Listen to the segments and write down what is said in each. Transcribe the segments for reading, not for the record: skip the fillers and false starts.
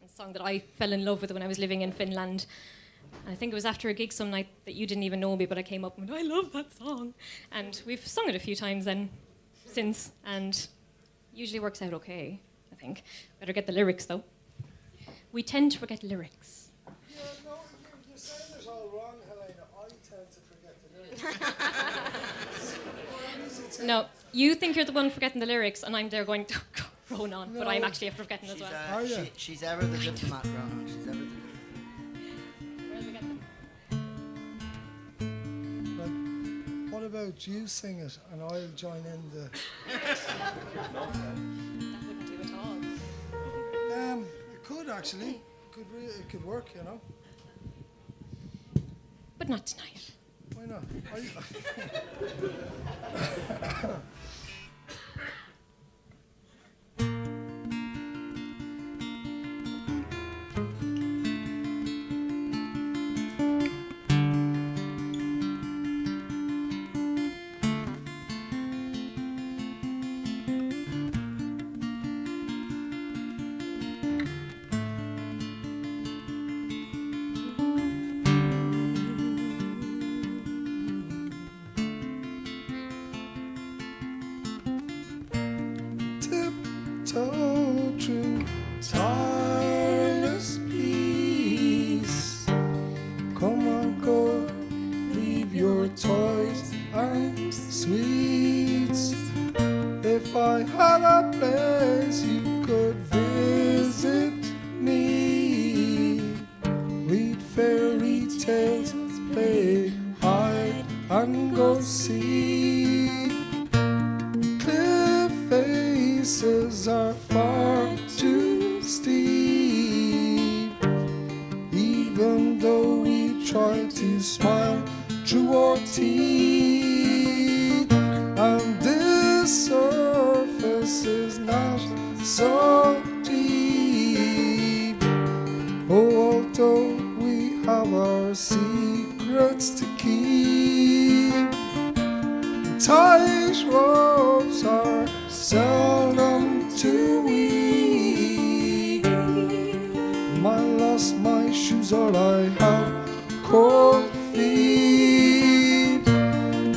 a song that I fell in love with when I was living in Finland. And I think it was after a gig some night that you didn't even know me, but I came up and went, I love that song. And we've sung it a few times since, and usually works out okay, I think. Better get the lyrics, though. We tend to forget lyrics. Yeah, no, you're saying it all wrong, Helena. I tend to forget the lyrics. No, you think you're the one forgetting the lyrics, and I'm there going, Ronan on, but No. I'm actually after forgetting as well. Are you? She's ever the diplomat, Ronan. She's ever the Where did we get them? Right. What about you sing it and I'll join in the... That wouldn't do at all. It could actually. It could work, you know. But not tonight. Why not? Tiptoe through tireless peace. Come on, go, leave your toys and sweets. If I had a place you could visit me, read fairy tales, play hide and go seek. Cliff faces are far too steep, even though we try to smile through our teeth. And this surface is not so deep. Oh, although we have our secrets to keep, tight ropes are seldom too weak. My lost my shoes, all I have cold feet.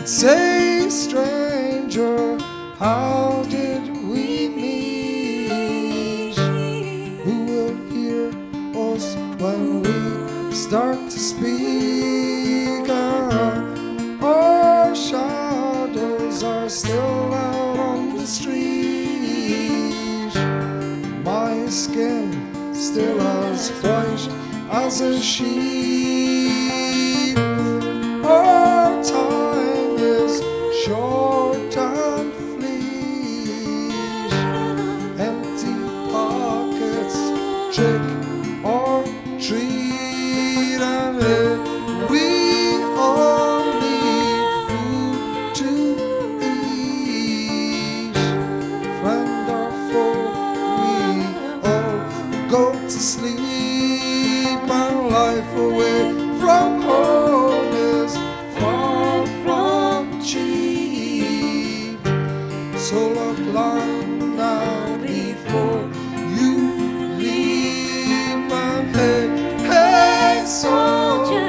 Say, stranger, how did we meet? Who will hear us when we start to speak? Our shadows are still out on the street. My skin still as white as a sheet. Our time is short and fleet. Empty pockets, trick or treat, and if we all need food to eat, friend or foe, we all go to sleep. And life away from home is far from cheap. So look long now before you leave. And hey, hey, soldier,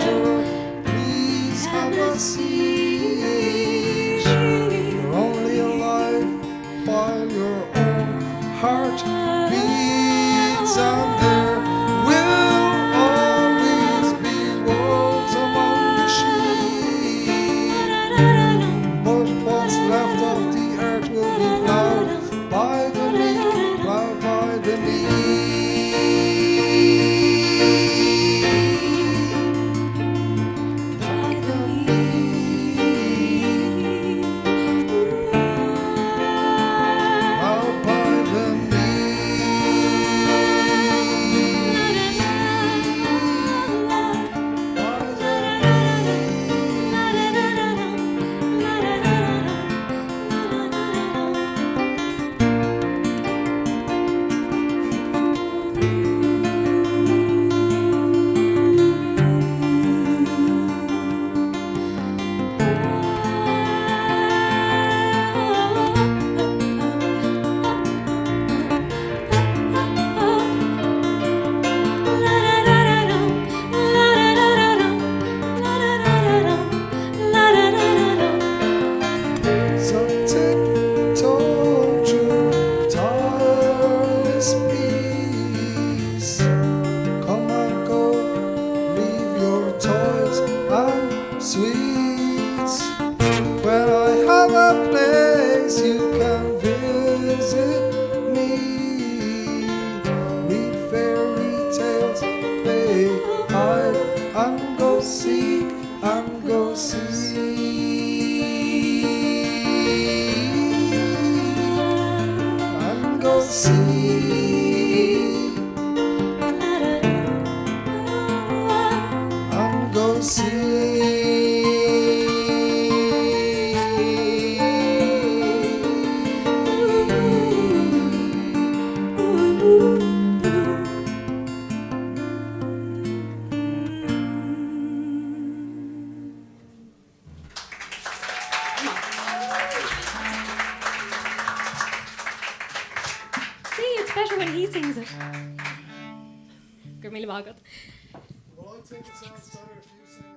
please have a seat. You're only alive while your own heart beats, and there will always be wolves among the sheep. But what's left of the earth will be plowed by the meek, plowed by the meek. By the meek. Plowed by the meek. See, it's better when he sings it. Gur míle mágad. Well, I think it sounds better if you sing